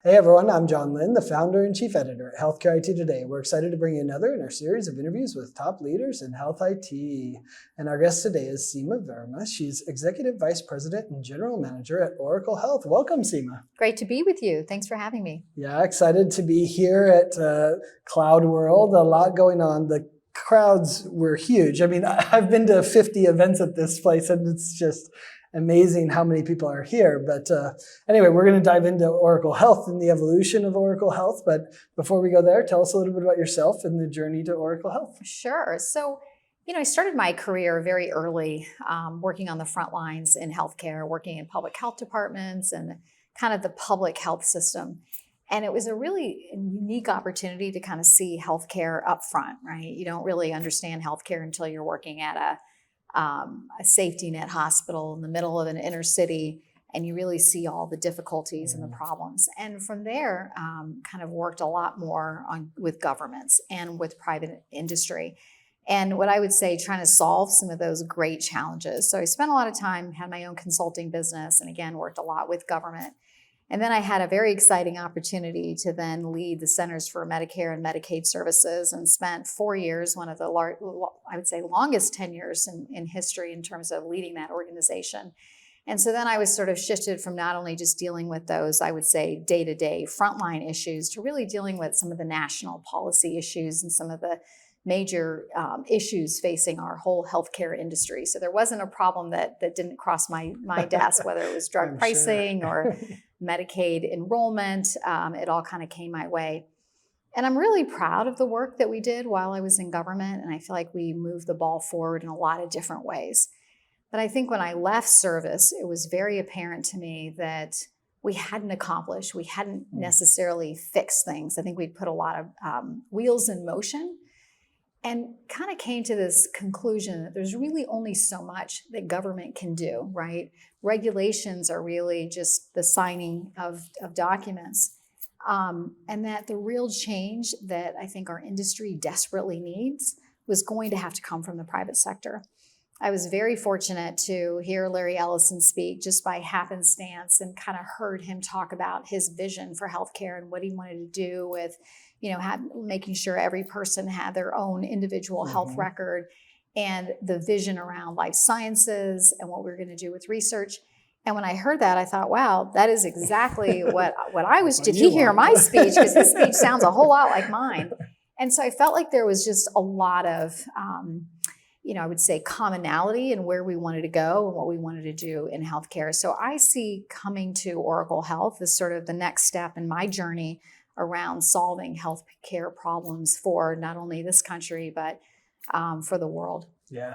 Hey everyone, I'm John Lynn, the founder and chief editor at Healthcare IT Today. We're excited to bring you another in our series of interviews with top leaders in health IT. And our guest today is Seema Verma. She's Executive Vice President and General Manager at Oracle Health. Welcome, Seema. Great to be with you. Thanks for having me. Yeah, excited to be here at Cloud World. A lot going on. The crowds were huge. I mean, I've been to 50 events at this place and it's just amazing how many people are here. But anyway, we're going to dive into Oracle Health and the evolution of Oracle Health. But before we go there, tell us a little bit about yourself and the journey to Oracle Health. Sure. So, I started my career very early, working on the front lines in healthcare, working in public health departments and kind of the public health system. And it was a really unique opportunity to kind of see healthcare up front, right? You don't really understand healthcare until you're working at a safety net hospital in the middle of an inner city, and you really see all the difficulties and the problems. And from there, kind of worked a lot more with governments and with private industry. And what I would say, trying to solve some of those great challenges. So I spent a lot of time, had my own consulting business, and again, worked a lot with government. And then I had a very exciting opportunity to then lead the Centers for Medicare and Medicaid Services and spent 4 years, one of the, I would say, longest tenures in history in terms of leading that organization. And so then I was sort of shifted from not only just dealing with those, I would say, day-to-day frontline issues to really dealing with some of the national policy issues and some of the major issues facing our whole healthcare industry. So there wasn't a problem that didn't cross my desk, whether it was drug pricing or Medicaid enrollment. It all kind of came my way. And I'm really proud of the work that we did while I was in government. And I feel like we moved the ball forward in a lot of different ways. But I think when I left service, it was very apparent to me that we hadn't accomplished, we hadn't necessarily fixed things. I think we'd put a lot of wheels in motion, and kind of came to this conclusion that there's really only so much that government can do, right? Regulations are really just the signing of documents. And that the real change that I think our industry desperately needs was going to have to come from the private sector. I was very fortunate to hear Larry Ellison speak just by happenstance and kind of heard him talk about his vision for healthcare and what he wanted to do with, making sure every person had their own individual health record and the vision around life sciences and what we were going to do with research. And when I heard that, I thought, wow, that is exactly what I was. Did he hear my speech? Because his speech sounds a whole lot like mine. And so I felt like there was just a lot of I would say commonality in where we wanted to go and what we wanted to do in healthcare. So I see coming to Oracle Health as sort of the next step in my journey around solving healthcare problems for not only this country, but for the world. Yeah.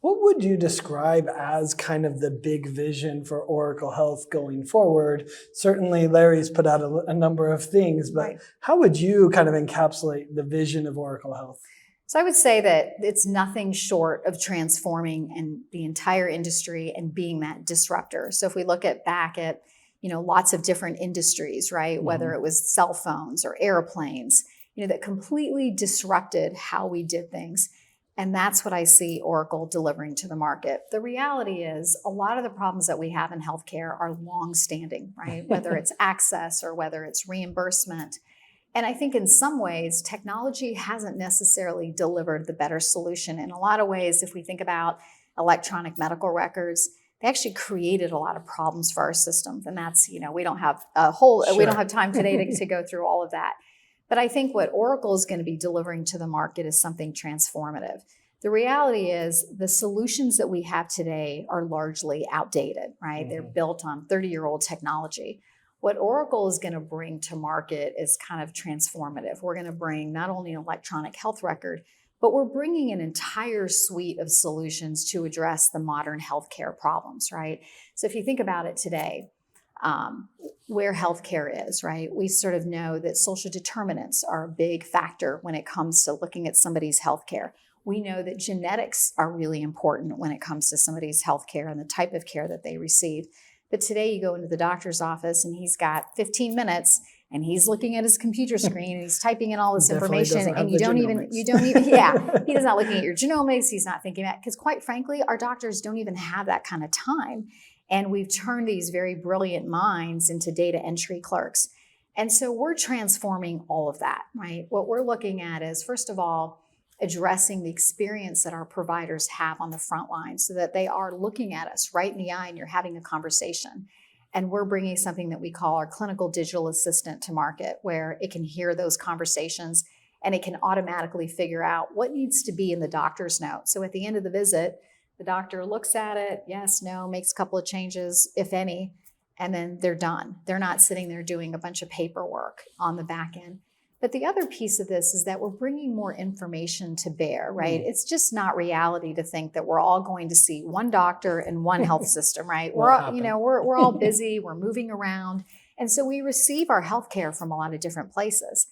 What would you describe as kind of the big vision for Oracle Health going forward? Certainly Larry's put out a number of things, but How would you kind of encapsulate the vision of Oracle Health? So I would say that it's nothing short of transforming and the entire industry and being that disruptor. So if we look back at, lots of different industries, right? Whether it was cell phones or airplanes, that completely disrupted how we did things. And that's what I see Oracle delivering to the market. The reality is a lot of the problems that we have in healthcare are long-standing, right? Whether it's access or whether it's reimbursement. And I think in some ways, technology hasn't necessarily delivered the better solution. In a lot of ways, if we think about electronic medical records, they actually created a lot of problems for our systems. And that's, we don't have we don't have time today to go through all of that. But I think what Oracle is going to be delivering to the market is something transformative. The reality is the solutions that we have today are largely outdated, right? They're built on 30-year-old technology. What Oracle is going to bring to market is kind of transformative. We're going to bring not only an electronic health record, but we're bringing an entire suite of solutions to address the modern healthcare problems, right? So if you think about it today, where healthcare is, right? We sort of know that social determinants are a big factor when it comes to looking at somebody's healthcare. We know that genetics are really important when it comes to somebody's healthcare and the type of care that they receive. But today you go into the doctor's office and he's got 15 minutes and he's looking at his computer screen and he's typing in all this information and you don't even, he is not looking at your genomics. He's not thinking about, because quite frankly, our doctors don't even have that kind of time. And we've turned these very brilliant minds into data entry clerks. And so we're transforming all of that, right? What we're looking at is, first of all, addressing the experience that our providers have on the front line so that they are looking at us right in the eye and you're having a conversation. And we're bringing something that we call our clinical digital assistant to market, where it can hear those conversations and it can automatically figure out what needs to be in the doctor's note. So at the end of the visit, the doctor looks at it, yes, no, makes a couple of changes, if any, and then they're done. They're not sitting there doing a bunch of paperwork on the back end. But the other piece of this is that we're bringing more information to bear, right? It's just not reality to think that we're all going to see one doctor and one health system, right? We're all, we're all busy, we're moving around. And so we receive our healthcare from a lot of different places.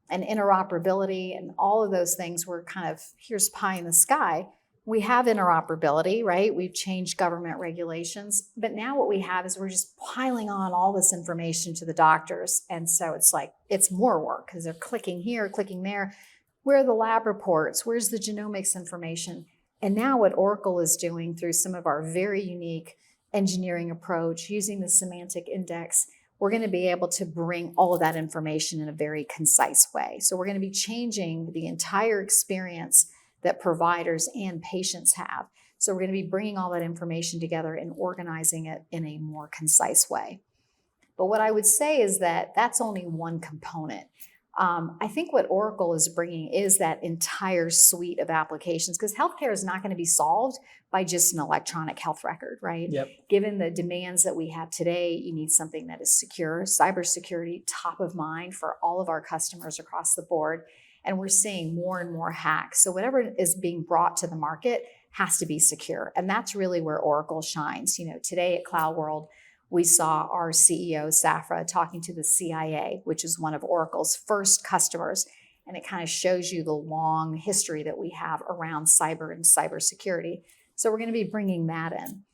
And interoperability and all of those things were kind of, here's pie in the sky. We have interoperability, right? We've changed government regulations, but now what we have is we're just piling on all this information to the doctors. And so it's like, it's more work because they're clicking here, clicking there. Where are the lab reports? Where's the genomics information? And now what Oracle is doing through some of our very unique engineering approach, using the semantic index, we're going to be able to bring all of that information in a very concise way. So we're going to be changing the entire experience that providers and patients have. So we're going to be bringing all that information together and organizing it in a more concise way. But what I would say is that that's only one component. I think what Oracle is bringing is that entire suite of applications, because healthcare is not going to be solved by just an electronic health record, right? Yep. Given the demands that we have today, you need something that is secure, cybersecurity top of mind for all of our customers across the board. And we're seeing more and more hacks. So whatever is being brought to the market has to be secure. And that's really where Oracle shines. Today at Cloud World, we saw our CEO, Safra, talking to the CIA, which is one of Oracle's first customers. And it kind of shows you the long history that we have around cyber and cybersecurity. So we're going to be bringing that in.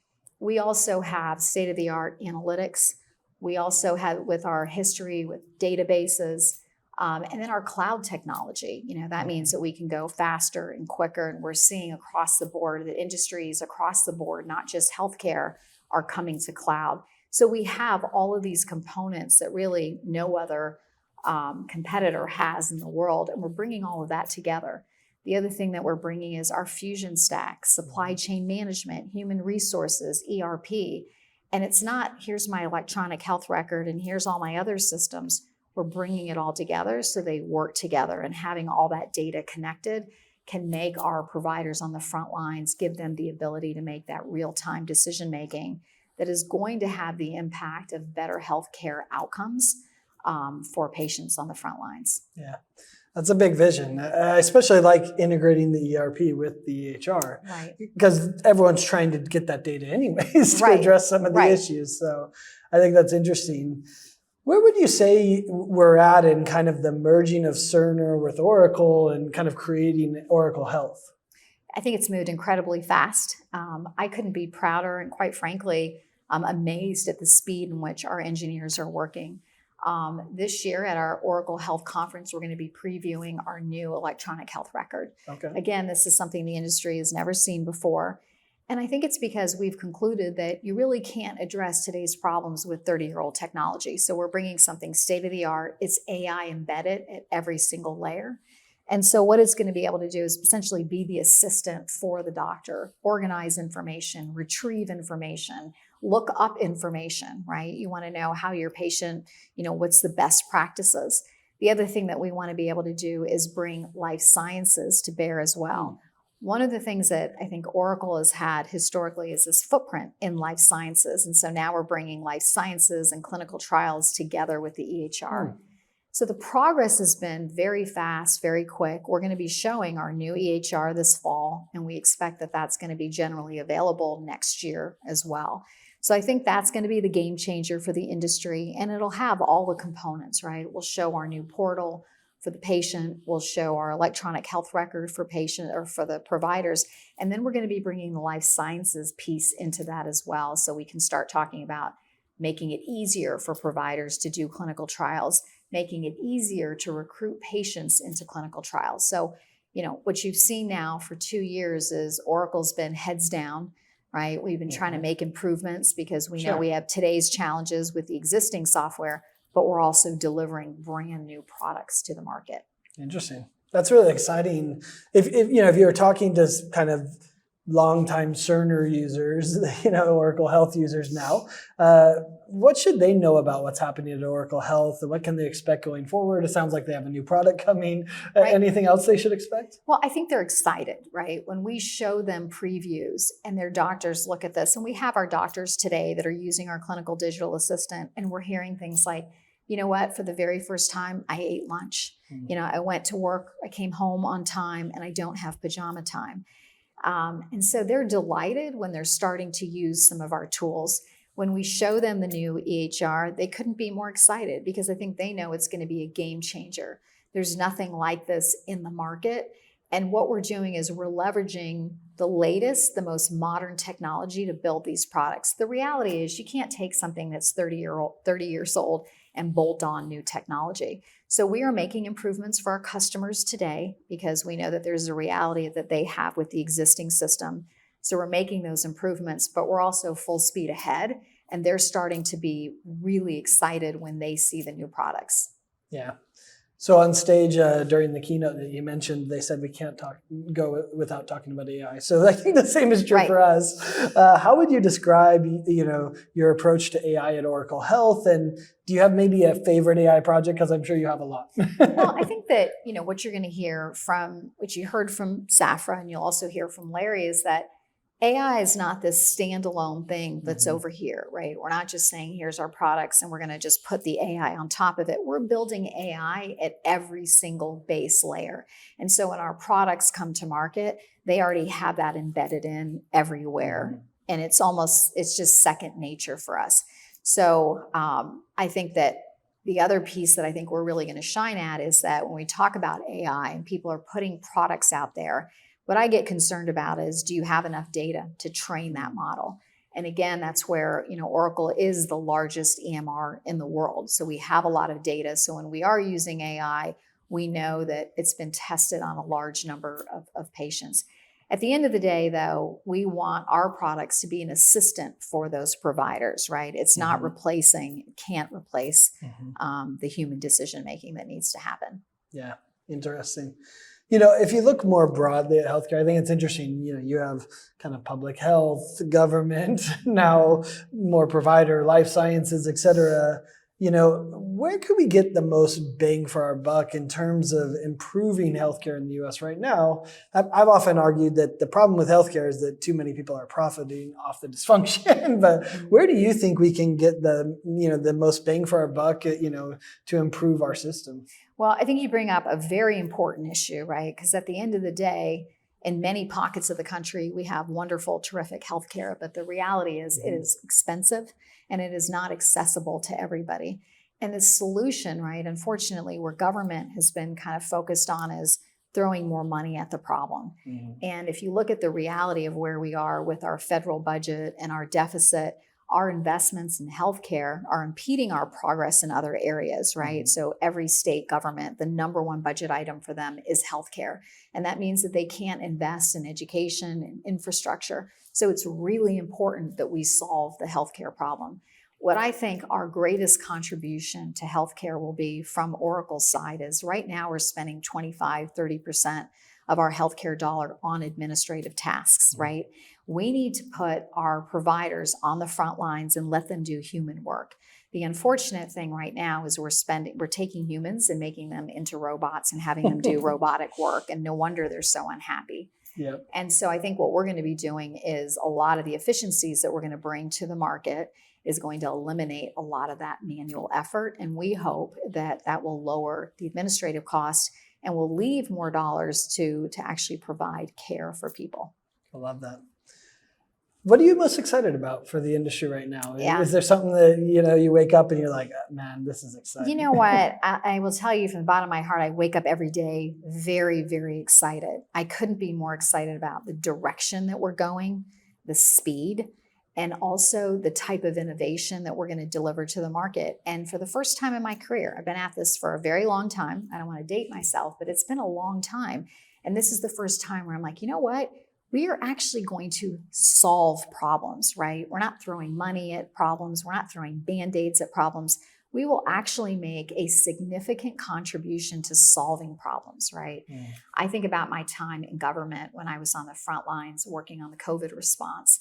We also have state-of-the-art analytics. We also have, with our history with databases, and then our cloud technology. That means that we can go faster and quicker. And we're seeing across the board that industries across the board, not just healthcare, are coming to cloud. So we have all of these components that really no other competitor has in the world. And we're bringing all of that together. The other thing that we're bringing is our fusion stack, supply chain management, human resources, ERP. And it's not, here's my electronic health record and here's all my other systems. We're bringing it all together so they work together, and having all that data connected can make our providers on the front lines, give them the ability to make that real-time decision-making that is going to have the impact of better healthcare outcomes for patients on the front lines. Yeah, that's a big vision. I especially like integrating the ERP with the EHR, right? Because everyone's trying to get that data anyways to Right. address some of the Right. issues. So I think that's interesting. Where would you say we're at in kind of the merging of Cerner with Oracle and kind of creating Oracle Health? I think it's moved incredibly fast. I couldn't be prouder and, quite frankly, I'm amazed at the speed in which our engineers are working. This year at our Oracle Health Conference, we're going to be previewing our new electronic health record. Okay. Again, this is something the industry has never seen before. And I think it's because we've concluded that you really can't address today's problems with 30-year-old technology. So we're bringing something state-of-the-art. It's AI embedded at every single layer. And so what it's going to be able to do is essentially be the assistant for the doctor, organize information, retrieve information, look up information, right? You want to know how your patient, what's the best practices. The other thing that we want to be able to do is bring life sciences to bear as well. One of the things that I think Oracle has had historically is this footprint in life sciences. And so now we're bringing life sciences and clinical trials together with the EHR. So the progress has been very fast, very quick. We're going to be showing our new EHR this fall, and we expect that that's going to be generally available next year as well. So I think that's going to be the game changer for the industry, and it'll have all the components, right? We'll show our new portal for the patient, we'll show our electronic health record for patient or for the providers, and then we're going to be bringing the life sciences piece into that as well, so we can start talking about making it easier for providers to do clinical trials, making it easier to recruit patients into clinical trials. So, what you've seen now for 2 years is Oracle's been heads down, right? We've been trying to make improvements because we know we have today's challenges with the existing software, but we're also delivering brand new products to the market. Interesting. That's really exciting. If you're talking to kind of longtime Cerner users, Oracle Health users now, what should they know about what's happening at Oracle Health, and what can they expect going forward? It sounds like they have a new product coming. Right. Anything else they should expect? Well, I think they're excited, right? When we show them previews and their doctors look at this, and we have our doctors today that are using our clinical digital assistant, and we're hearing things like, you know what, for the very first time, I ate lunch. I went to work, I came home on time, and I don't have pajama time. And so they're delighted when they're starting to use some of our tools. When we show them the new EHR, they couldn't be more excited because I think they know it's going to be a game changer. There's nothing like this in the market. And what we're doing is we're leveraging the latest, the most modern technology to build these products. The reality is you can't take something that's 30 years old and bolt on new technology. So we are making improvements for our customers today because we know that there's a reality that they have with the existing system. So we're making those improvements, but we're also full speed ahead, and they're starting to be really excited when they see the new products. Yeah. So on stage during the keynote that you mentioned, they said we can't go without talking about AI. So I think the same is true for us. How would you describe, your approach to AI at Oracle Health? And do you have maybe a favorite AI project? Because I'm sure you have a lot. Well, I think that what you're going to hear from, which you heard from Safra, and you'll also hear from Larry, is that AI is not this standalone thing that's over here, right? We're not just saying, here's our products and we're going to just put the AI on top of it. We're building AI at every single base layer. And so when our products come to market, they already have that embedded in everywhere. And it's just second nature for us. So I think that the other piece that I think we're really going to shine at is that when we talk about AI and people are putting products out there, what I get concerned about is, do you have enough data to train that model? And again, that's where, Oracle is the largest EMR in the world. So we have a lot of data. So when we are using AI, we know that it's been tested on a large number of patients. At the end of the day, though, we want our products to be an assistant for those providers, right? It's not can't replace the human decision-making that needs to happen. Yeah, interesting. If you look more broadly at healthcare, I think it's interesting. You have kind of public health, government, now more provider, life sciences, et cetera. Where could we get the most bang for our buck in terms of improving healthcare in the U.S. right now? I've often argued that the problem with healthcare is that too many people are profiting off the dysfunction. But where do you think we can get the most bang for our buck, to improve our system? Well, I think you bring up a very important issue, right? Because at the end of the day, in many pockets of the country, we have wonderful, terrific healthcare, but the reality is it is expensive and it is not accessible to everybody. And the solution, right, unfortunately, where government has been kind of focused on is throwing more money at the problem. And if you look at the reality of where we are with our federal budget and our deficit, our investments in healthcare are impeding our progress in other areas, right? So every state government, the number one budget item for them is healthcare. And that means that they can't invest in education and infrastructure. So it's really important that we solve the healthcare problem. What I think our greatest contribution to healthcare will be from Oracle's side is right now we're spending 25-30% of our healthcare dollar on administrative tasks, right? We need to put our providers on the front lines and let them do human work. The unfortunate thing right now is we're taking humans and making them into robots and having them do robotic work, and no wonder they're so unhappy. Yep. And so I think what we're going to be doing is a lot of the efficiencies that we're going to bring to the market is going to eliminate a lot of that manual effort, and we hope that that will lower the administrative cost and will leave more dollars to actually provide care for people. I love that. What are you most excited about for the industry right now? Yeah. Is there something that, you wake up and you're like, man, this is exciting? You know what? I will tell you from the bottom of my heart, I wake up every day very, very excited. I couldn't be more excited about the direction that we're going, the speed, and also the type of innovation that we're going to deliver to the market. And for the first time in my career, I've been at this for a very long time. I don't want to date myself, but it's been a long time. And this is the first time where I'm like, you know what? We are actually going to solve problems, right? We're not throwing money at problems. We're not throwing Band-Aids at problems. we will actually make a significant contribution to solving problems, right? I think about my time in government when I was on the front lines working on the COVID response.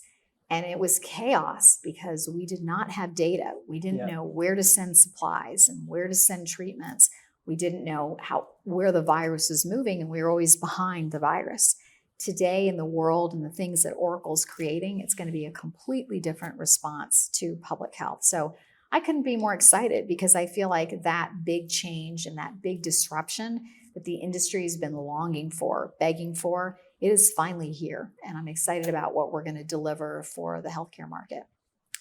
And it was chaos because we did not have data. We didn't know where to send supplies and where to send treatments. We didn't know where the virus is moving, and we were always behind the virus. Today in the world and the things that Oracle's creating, it's going to be a completely different response to public health. So I couldn't be more excited because I feel like that big change and that big disruption that the industry has been longing for, begging for, it is finally here. And I'm excited about what we're going to deliver for the healthcare market.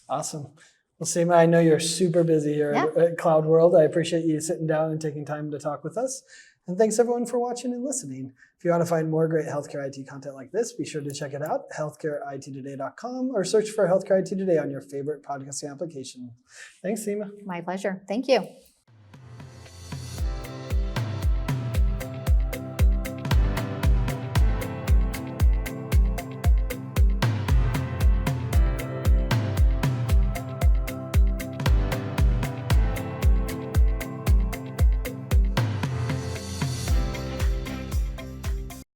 Awesome. Well, Seema, I know you're super busy here at Cloud World. I appreciate you sitting down and taking time to talk with us. And thanks everyone for watching and listening. If you want to find more great healthcare IT content like this, be sure to check it out, healthcareittoday.com, or search for Healthcare IT Today on your favorite podcasting application. Thanks, Seema. My pleasure. Thank you.